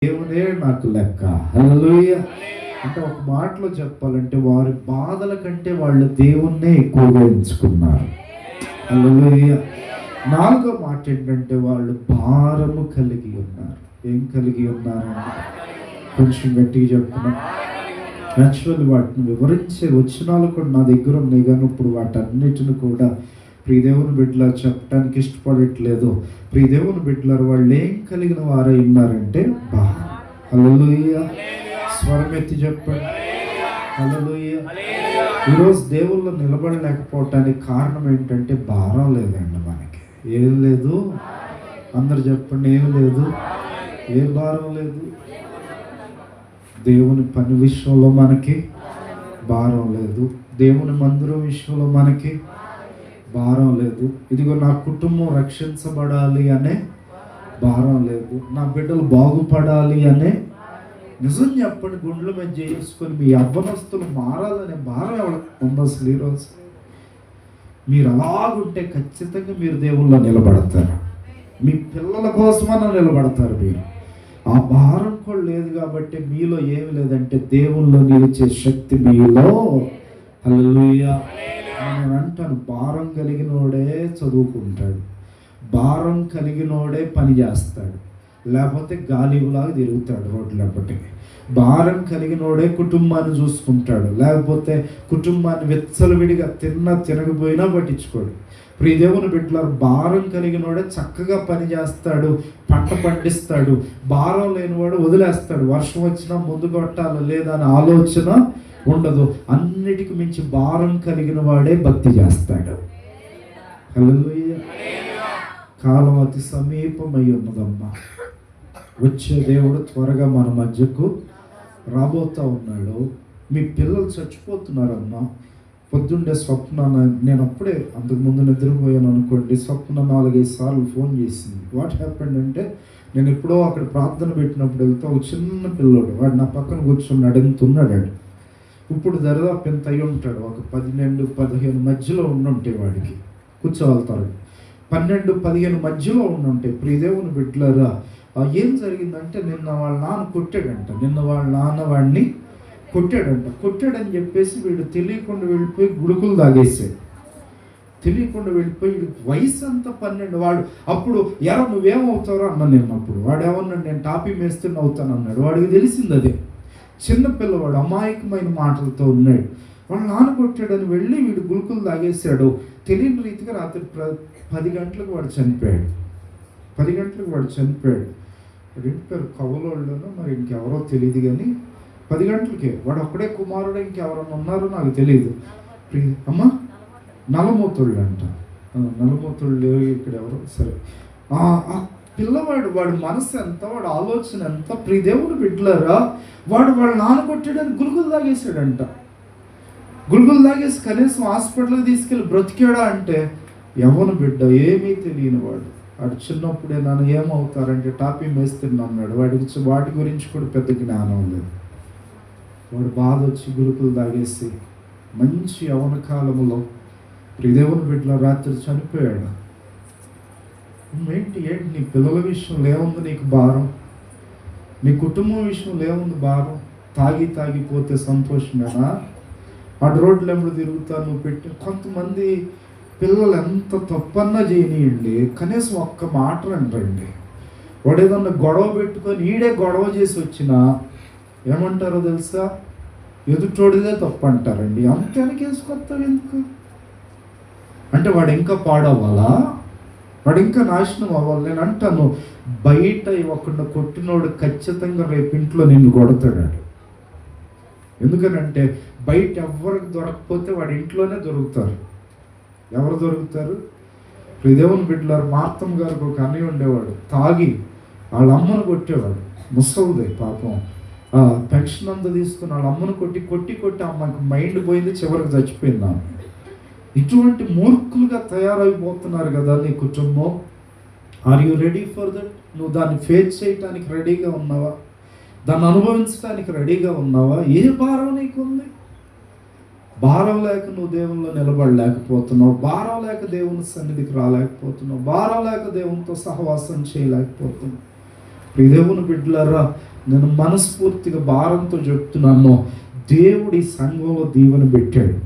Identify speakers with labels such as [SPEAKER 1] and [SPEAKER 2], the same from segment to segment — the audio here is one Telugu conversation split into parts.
[SPEAKER 1] దేవుడే నాకు లెక్క. హల్లెలూయా. అంటే ఒక మాటలో చెప్పాలంటే వారి బాధల కంటే వాళ్ళు దేవుణ్ణే ఎక్కువగా ఎంచుకున్నారు. హల్లెలూయా. నాలుగో మాట ఏంటంటే వాళ్ళు భారము కలిగి ఉన్నారు. ఏం కలిగి ఉన్నారంటే కొంచెం గట్టిగా చెప్తున్నా. యాక్చువల్లీ వాటిని వివరించే వచనాలు కూడా నా దగ్గర ఉన్నాయి, కానీ ఇప్పుడు వాటన్నిటిని కూడా ప్రియదేవుని బిడ్డలారు చెప్పడానికి ఇష్టపడట్లేదు. ప్రియదేవుని బిడ్డలారు వాళ్ళు ఏం కలిగిన వారై ఉన్నారంటే భారం. హల్లెలూయా. స్వరం ఎత్తి చెప్పండి. హల్లెలూయా. ఈరోజు దేవుళ్ళు నిలబడలేకపోవటానికి కారణం ఏంటంటే భారం లేదండి. మనకి ఏం లేదు. అందరు చెప్పండి, ఏం లేదు. ఏ భారం లేదు. దేవుని పని విషయంలో మనకి భారం లేదు. దేవుని మందిరం విషయంలో మనకి భారం లేదు. ఇదిగో నా కుటుంబం రక్షించబడాలి అనే భారం లేదు. నా బిడ్డలు బాగుపడాలి అనే, నిజం చెప్పండి, గుండెల మీద చేసుకొని మీ యవ్వనస్తులు మారాలనే భారం ఎవరికి ఉంది అసలు? ఈరోజు మీరు అలాగుంటే ఖచ్చితంగా మీరు దేవుళ్ళో నిలబడతారు. మీ పిల్లల కోసమన్నా నిలబడతారు. మీరు ఆ భారం కూడా లేదు కాబట్టి మీలో ఏమి లేదంటే దేవుళ్ళో నిలిచే శక్తి మీలో. హల్లెలూయా. నేను అంటాను, భారం కలిగినోడే చదువుకుంటాడు, భారం కలిగినోడే పని చేస్తాడు, లేకపోతే గాలిలాగా తిరుగుతాడు రోడ్లప్పటికి. భారం కలిగినోడే కుటుంబాన్ని చూసుకుంటాడు, లేకపోతే కుటుంబాన్ని విచ్చలవిడిగా తినకపోయినా పట్టించుకోడు. ప్రియదేవుని బిడ్డలారు, భారం కలిగినోడే చక్కగా పని చేస్తాడు, పంట పండిస్తాడు. భారం లేనివాడు వదిలేస్తాడు. వర్షం వచ్చినా ముందు కొట్టాలి లేదా అని ఆలోచన ఉండదు. అన్నిటికి మించి భారం కలిగిన వాడే భక్తి చేస్తాడు. హల్లెలూయా. కాలం అతి సమీపమై ఉన్నదమ్మా. వచ్చే దేవుడు త్వరగా మన మధ్యకు రాబోతా ఉన్నాడు. మీ పిల్లలు చచ్చిపోతున్నారమ్మా. పొద్దుండే స్వప్న, నేను అప్పుడే అంతకుముందు నిద్రపోయాను అనుకోండి, స్వప్న 4-5 సార్లు ఫోన్ చేసింది. వాట్ హ్యాపెండ్ అంటే, నేను ఎప్పుడో అక్కడ ప్రార్థన పెట్టినప్పుడు వెళ్తే ఒక చిన్న పిల్లోడు, వాడు నా పక్కన కూర్చున్నాడు, ఎంత ఉన్నాడు. ఇప్పుడు దరిదాపు ఎంత అయి ఉంటాడు, ఒక 12-15 మధ్యలో ఉండుంటే వాడికి కూర్చోగలుగుతారు. 12-15 మధ్యలో ఉండుంటే. ప్రియదేవుని బిడ్డలారా, ఏం జరిగిందంటే నిన్న వాళ్ళ నాన్న కొట్టాడంట. వాళ్ళ నాన్న వాడిని కొట్టాడని చెప్పేసి వీడు తెలియకుండా వెళ్ళిపోయి గుడుకులు తాగేసాడు. తెలియకుండా వెళ్ళిపోయి, వయసు అంతా 12. వాడు అప్పుడు నువ్వేమవుతారో అన్న. నేను అప్పుడు వాడు ఏమన్నాడు, నేను టాపీ మేస్తే అవుతాను అన్నాడు. వాడికి తెలిసింది అదే. చిన్నపిల్లవాడు అమాయకమైన మాటలతో ఉన్నాడు. వాళ్ళ నాన్న కొట్టాడని వెళ్ళి వీడు గుళుకులు తాగేశాడు. తెలియని రీతిగా రాత్రి 10 గంటలకు వాడు చనిపోయాడు. 10 గంటలకు వాడు చనిపోయాడు. వాడు ఇంటి పేరు కవలోళ్ళను మరి ఇంకెవరో తెలియదు, కానీ 10 గంటలకే. వాడు ఒక్కడే కుమారుడు, ఇంకెవరన్నా ఉన్నారో నాకు తెలియదు. అమ్మ నలమూతుళ్ళు అంట. నలమూతుళ్ళు ఇక్కడ ఎవరో సరే. పిల్లవాడు, వాడి మనసు ఎంత, వాడి ఆలోచన ఎంత. ప్రియదేవుడు బిడ్డలారా, వాడు వాళ్ళ నాన్న కొట్టాడని గుళుకులు తాగేశాడంట. గుళుకులు తాగేసి కనీసం హాస్పిటల్కి తీసుకెళ్ళి బ్రతికాడా అంటే, ఎవరు బిడ్డ ఏమీ తెలియని వాడు చిన్నప్పుడే నన్ను ఏమవుతారంటే టాపీ మేస్తున్నా అన్నాడు. వాటి గురించి కూడా పెద్ద జ్ఞానం లేదు. వాడు బాధ వచ్చి గుళుకులు తాగేసి మంచి యవ్వన కాలంలో ప్రియదేవుని బిడ్డల రాత్రి చనిపోయాడు. ఏంటి నీ పిల్లల విషయంలో ఏముంది నీకు భారం? నీ కుటుంబం విషయంలో ఏముంది భారం? తాగిపోతే సంతోషమేనా? ఆ రోడ్లు ఎప్పుడు తిరుగుతా నువ్వు పెట్టి. కొంతమంది పిల్లలు ఎంత తప్పన్నా చేయనియండి, కనీసం ఒక్క మాట అంటండి. వాడు ఏదన్నా గొడవ పెట్టుకొని ఈడే గొడవ చేసి వచ్చినా ఏమంటారో తెలుసా? ఎదుటోడిదే తప్పు అంటారండి. అంత వెనకేసుకొస్తారు ఎందుకు? అంటే వాడు ఇంకా పాడవ్వాలా? వాడు ఇంకా నాశనం అవ్వాలి? నేను అంటాను, బయట ఒకడిని కొట్టినోడు ఖచ్చితంగా రేపు ఇంట్లో నిన్ను కొడతాడు. ఎందుకనంటే బయట ఎవరికి దొరకకపోతే వాడి ఇంట్లోనే దొరుకుతారు. ఎవరు దొరుకుతారు? దేవుని బిడ్డలారు, మార్తమ్మ గారికి ఒక అన్నయ్య ఉండేవాడు, తాగి వాళ్ళ అమ్మను కొట్టేవాడు. ముసలిదే పాపం. పెన్షన్ అంతా తీసుకుని వాళ్ళ అమ్మను కొట్టి అమ్మకి మైండ్ పోయింది, చివరికి చచ్చిపోయింది ఆమె. ఇటువంటి మూర్ఖులుగా తయారైపోతున్నారు కదా నీ కుటుంబం. Are you ready for that? నువ్వు దాన్ని ఫేస్ చేయటానికి రెడీగా ఉన్నావా? దాన్ని అనుభవించడానికి రెడీగా ఉన్నావా? ఏ భారం నీకుంది? భారం లేక నువ్వు దేవుల్లో నిలబడలేకపోతున్నావు. భారం లేక దేవుని సన్నిధికి రాలేకపోతున్నావు. భారం లేక దేవునితో సహవాసం చేయలేకపోతున్నావు. దేవుని బిడ్డలారా, నేను మనస్ఫూర్తిగా భారంతో చెప్తున్నాను, దేవుడి సంఘంలో దీవెన పెట్టాడు.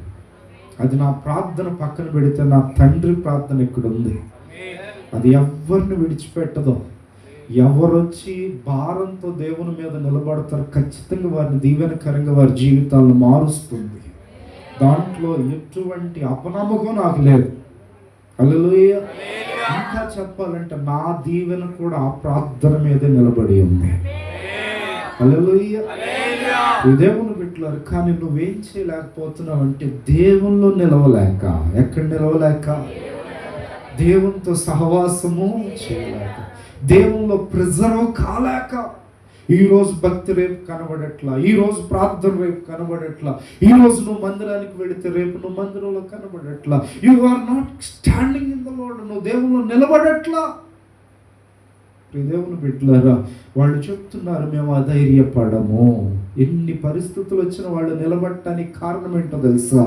[SPEAKER 1] అది నా ప్రార్థన పక్కన పెడితే నా తండ్రి ప్రార్థన ఇక్కడ ఉంది. అది ఎవరిని విడిచిపెట్టదో. ఎవరొచ్చి భారంతో దేవుని మీద నిలబడతారో ఖచ్చితంగా వారిని దీవెనకరంగా వారి జీవితాలను మారుస్తుంది. దాంట్లో ఎటువంటి అపనమ్మకం నాకు లేదు. హల్లెలూయా. ఇంకా చెప్పాలంటే నా దీవెన కూడా ఆ ప్రార్థన మీదే నిలబడి ఉంది. హల్లెలూయా. దేవుని బిడ్డలారు, కానీ నువ్వేం చేయలేకపోతున్నావు అంటే దేవుల్లో నిలవలేక. ఎక్కడ నిలవలేక? దేవునితో సహవాసము చేయలేక, దేవుల్లో ప్రిజర్వ్ కాలేక. ఈరోజు భక్తి రేపు కనబడట్లా, ఈరోజు ప్రార్థన రేపు కనబడట్లా, ఈరోజు నువ్వు మందిరానికి వెళితే రేపు నువ్వు మందిరంలో కనబడట్లా. You are not standing in the lord. నువ్వు దేవుల్లో నిలబడట్లా. దేవుని బిడ్డలారా, వాళ్ళు చెప్తున్నారు మేము అధైర్యపడము. ఎన్ని పరిస్థితులు వచ్చినా వాళ్ళు నిలబడటానికి కారణం ఏంటో తెలుసా?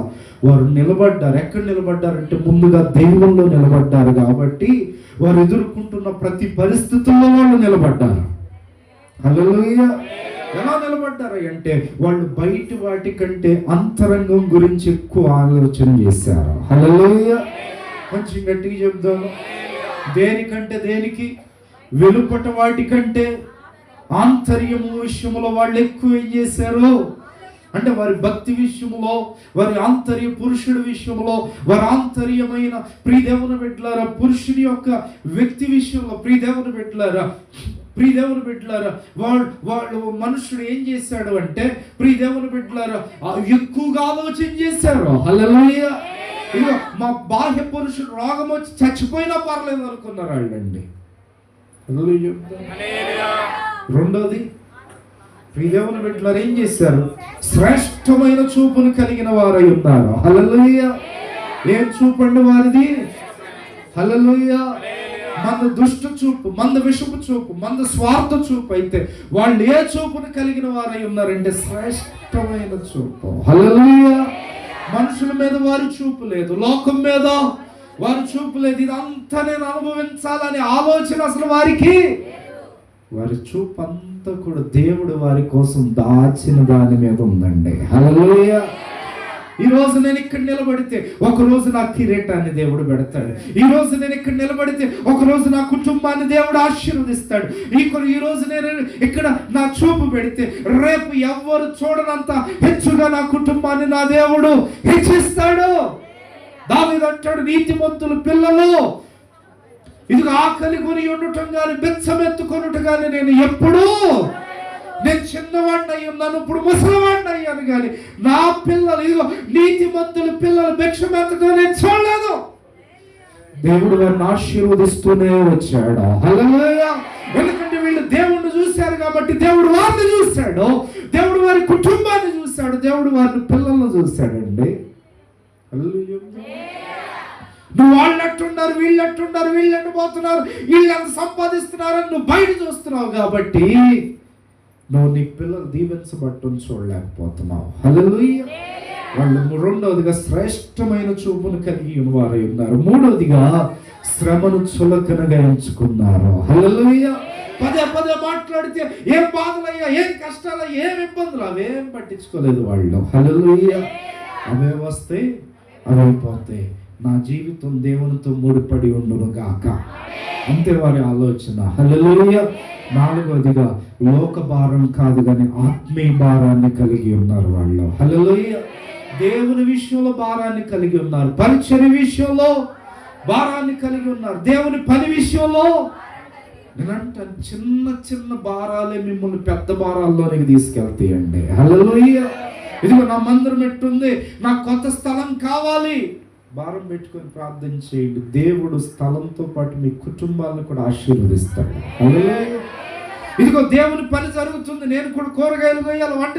[SPEAKER 1] వారు నిలబడ్డారు. ఎక్కడ నిలబడ్డారంటే ముందుగా దేవుల్లో నిలబడ్డారు. కాబట్టి వారు ఎదుర్కొంటున్న ప్రతి పరిస్థితుల్లో వాళ్ళు నిలబడ్డారు. హల్లెలూయా. ఎలా నిలబడ్డారు అంటే వాళ్ళు బయట వాటి కంటే అంతరంగం గురించి ఎక్కువ ఆలోచన చేశారు. హల్లెలూయా. కొంచెం గట్టిగా చెప్తాను. దేనికంటే దేనికి? వెలుపట వాటి కంటే ఆంతర్యము విషయంలో వాళ్ళు ఎక్కువ ఏం చేశారు అంటే వారి భక్తి విషయంలో, వారి ఆంతర్య పురుషుడి విషయంలో, వారి ఆంతర్యమైన ప్రియదేవుని బిడ్డలారా పురుషుని యొక్క వ్యక్తి విషయంలో ప్రియదేవుని బిడ్డలారా వాళ్ళు మనుషుడు ఏం చేశాడు అంటే ప్రియదేవుని బిడ్డలారా ఎక్కువగా ఆలోచన చేశారు. హల్లెలూయా. ఇదిగో మా బాహ్య పురుషుడు రోగం వచ్చి చచ్చిపోయినా పర్లేదు అనుకున్నారు వాళ్ళండి. రెండోది, ప్రియదేవుని బిడ్డలారా ఏం చేశారు? శ్రేష్టమైన చూపును కలిగిన వారై ఉన్నారు. హల్లెలూయా. ఏం చూపండి వారిది? హల్లెలూయా. మంద దుష్ట చూపు, మంద విషపు చూపు, మంద స్వార్థ చూపు అయితే వాళ్ళు ఏ చూపును కలిగిన వారై ఉన్నారంటే శ్రేష్టమైన చూపు. హల్లెలూయా. మనుషుల మీద వారి చూపు లేదు, లోకం మీద వారి చూపు లేదు. ఇదంతా నేను అనుభవించాలని ఆలోచన అసలు వారికి. వారి చూపు అంతా కూడా దేవుడు వారి కోసం దాచిన దాని మీద ఉందండి. హల్లెలూయా. ఈ రోజు నేను ఇక్కడ నిలబడితే ఒక రోజు నా కిరీటాన్ని దేవుడు పెడతాడు. ఈ రోజు నేను ఇక్కడ నిలబడితే ఒక రోజు నా కుటుంబాన్ని దేవుడు ఆశీర్వదిస్తాడు. ఈ రోజు నేను ఇక్కడ నా చూపు పెడితే రేపు ఎవ్వరు చూడనంత హెచ్చుగా నా కుటుంబాన్ని నా దేవుడు హెచ్చిస్తాడు. దావీదు అంటాడు, నీతిమంతుల పిల్లలు ఇదిగో ఆకలి కొని ఉండటం కానీ బెచ్చమెత్తుకొనుట కానీ నేను చిన్నవాడిని అయ్యి ఉన్నాను, ఇప్పుడు ముసలివాడిని అయ్యాను, కానీ నా పిల్లలు ఇదిగో నీతిమంతుల పిల్లలు భిక్షమెత్తడం నేను చూడలేదు. దేవుడు వారిని ఆశీర్వదిస్తూనే వచ్చాడు. హల్లెలూయా. ఎందుకంటే వీళ్ళు దేవుణ్ణి చూశారు కాబట్టి దేవుడు వారిని చూశాడు, దేవుడు వారి కుటుంబాన్ని చూశాడు, దేవుడు వారి పిల్లలను చూశాడండి. హల్లెలూయా. నువ్వు వాళ్ళట్టున్నారు, వీళ్ళట్టు పోతున్నారు, వీళ్ళు ఎంత సంపాదిస్తున్నారని నువ్వు బయట చూస్తున్నావు కాబట్టి నువ్వు నీ పిల్లలు దీవించబట్టుని చూడలేకపోతున్నావు. హల్లెలూయా. వాళ్ళు రెండవదిగా శ్రేష్టమైన చూపును కలిగి వారై ఉన్నారు. మూడవదిగా శ్రమను చులకనగా ఎంచుకున్నారు. హల్లెలూయా. పదే మాట్లాడితే ఏం బాధలయ్యా, ఏం కష్టాలయ్యా, ఏం ఇబ్బందులు అవేం పట్టించుకోలేదు వాళ్ళు. హల్లెలూయా. అవే వస్తే అవే పోతే, నా జీవితం దేవునితో ముడిపడి ఉండును గాక, అంతే వారి ఆలోచన. హల్లెలూయా. నాలుగవదిగా లోక భారం కాదు కానీ ఆత్మీయ భారాన్ని కలిగి ఉన్నారు వాళ్ళు. హల్లెలూయా. దేవుని విషయంలో భారాన్ని కలిగి ఉన్నారు, పరిచర్య విషయంలో భారాన్ని కలిగి ఉన్నారు, దేవుని పని విషయంలో. నేనంటే చిన్న భారాలే మిమ్మల్ని పెద్ద భారాల్లోనికి తీసుకెళ్తాయండి. హల్లెలూయా. ఇదిగో నా మందిరం ఎట్టుంది, నాకు కొత్త స్థలం కావాలి, భారం పెట్టుకొని ప్రార్థన చేయండి. దేవుడు స్థలంతో పాటు మీ కుటుంబాలను కూడా ఆశీర్వదిస్తాడు. ఇదిగో దేవుని పని జరుగుతుంది, నేను కూడా కూరగాయలు కొయ్యాలి, వంట